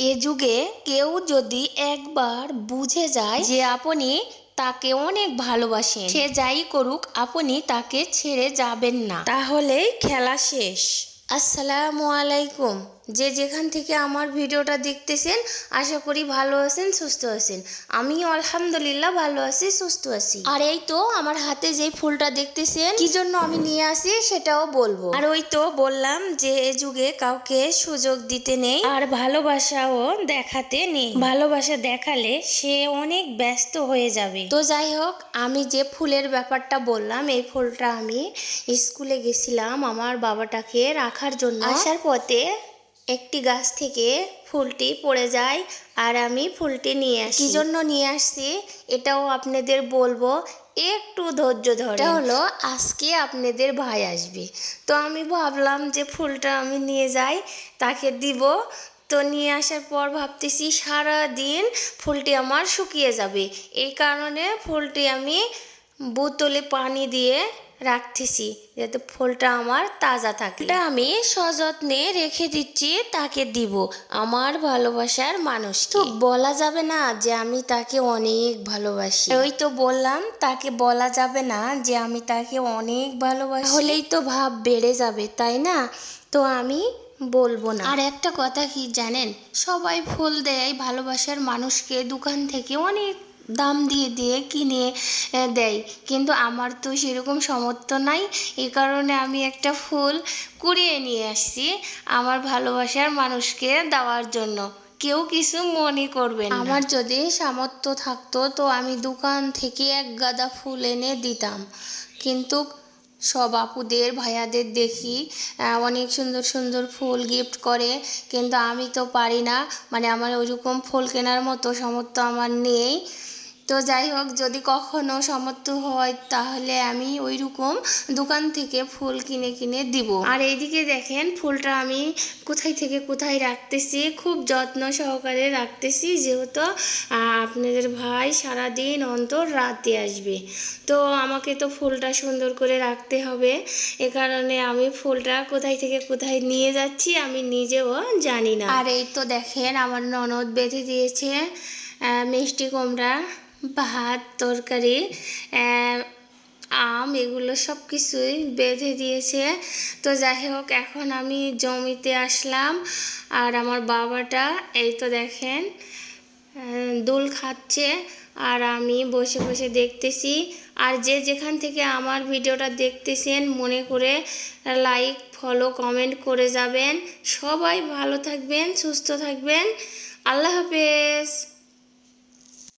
এ যুগে কেউ যদি একবার বুঝে যায় যে আপনি তাকে অনেক ভালোবাসেন, সে যাই করুক আপনি তাকে ছেড়ে যাবেন না, তাহলেই খেলা শেষ। আসসালামু আলাইকুম। যে যেখান থেকে আমার ভিডিওটা দেখতেছেন আশা করি ভালো আছেন, সুস্থ আছেন। আমিও আলহামদুলিল্লাহ ভালো আছি, সুস্থ আছি। আর এই তো আমার হাতে যে ফুলটা দেখতেছেন কি জন্য আমি নিয়ে আসি সেটাও বলবো। আর ওই তো বললাম যে এ যুগে কাউকে সুযোগ দিতে নেই আর ভালোবাসাও দেখাতে নেই। ভালোবাসা দেখালে সে অনেক ব্যস্ত হয়ে যাবে। তো যাই হোক, আমি যে ফুলের ব্যাপারটা বললাম, এই ফুলটা আমি স্কুলে গেছিলাম আমার বাবাটাকে রাখার জন্য। আসার পথে একটি গাছ থেকে ফুলটি পড়ে যায় আর আমি ফুলটি নিয়ে আসি। কি জন্য নিয়ে আসছি এটাও আপনাদের বলবো, একটু ধৈর্য ধরে। এটা হলো আজকে আপনাদের ভাই আসবে, তো আমি ভাবলাম যে ফুলটা আমি নিয়ে যাই, তাকে দিব। তো নিয়ে আসার পর ভাবতেছি সারা দিন ফুলটি আমার শুকিয়ে যাবে, এই কারণে ফুলটি আমি বোতলে পানি দিয়ে রাখতেছি যাতে ফুলটা আমার তাজা থাকে। এটা আমি সযত্নে রেখে দিচ্ছি, তাকে দিব আমার ভালোবাসার মানুষ। তো বলা যাবে না যে আমি তাকে অনেক ভালোবাসি। ওই তো বললাম তাকে বলা যাবে না যে আমি তাকে অনেক ভালোবাসি, হলেই তো ভাব বেড়ে যাবে, তাই না? তো আমি বলবো না। আর একটা কথা কি জানেন, সবাই ফুল দেয় ভালোবাসার মানুষকে দোকান থেকে অনেক দাম দিয়ে দিয়ে কিনে দেয়, কিন্তু আমার তো সেরকম সামর্থ্য নাই। এই কারণে আমি একটা ফুল কুড়িয়ে নিয়ে আসছি আমার ভালোবাসার মানুষকে দেওয়ার জন্য। কেউ কিছু মনে করবেন না। আমার যদি সামর্থ্য থাকতো তো আমি দোকান থেকে এক গাদা ফুল এনে দিতাম, কিন্তু সব আপুদের ভাইয়াদের দেখি অনেক সুন্দর সুন্দর ফুল গিফট করে, কিন্তু আমি তো পারি না, মানে আমার ওইরকম ফুল কেনার মতো সামর্থ্য আমার নেই। তো যাই হোক, যদি কখনো সামর্থ্য হয় তাহলে আমি ওইরকম দোকান থেকে ফুল কিনে কিনে দিব। আর এইদিকে দেখেন ফুলটা আমি কোথায় থেকে কোথায় রাখতেছি, খুব যত্ন সহকারে রাখতেছি, যেহেতু আপনাদের ভাই সারাদিন অন্তর রাতে আসবে, তো আমাকে তো ফুলটা সুন্দর করে রাখতে হবে। এ কারণে আমি ফুলটা কোথায় থেকে কোথায় নিয়ে যাচ্ছি আমি নিজেও জানি না। আর এই তো দেখেন আমার ননদ বেঁধে দিয়েছে মিষ্টি কুমড়া, ভাত, তরকারি, আম, এগুলো সব কিছুই বেঁধে দিয়েছে। তো যাই হোক, এখন আমি জমিতে আসলাম আর আমার বাবাটা এই তো দেখেন দোল খাচ্ছে আর আমি বসে বসে দেখতেছি। আর যে যেখান থেকে আমার ভিডিওটা দেখতেছেন মনে করে লাইক, ফলো, কমেন্ট করে যাবেন। সবাই ভালো থাকবেন, সুস্থ থাকবেন। আল্লাহ হাফেজ।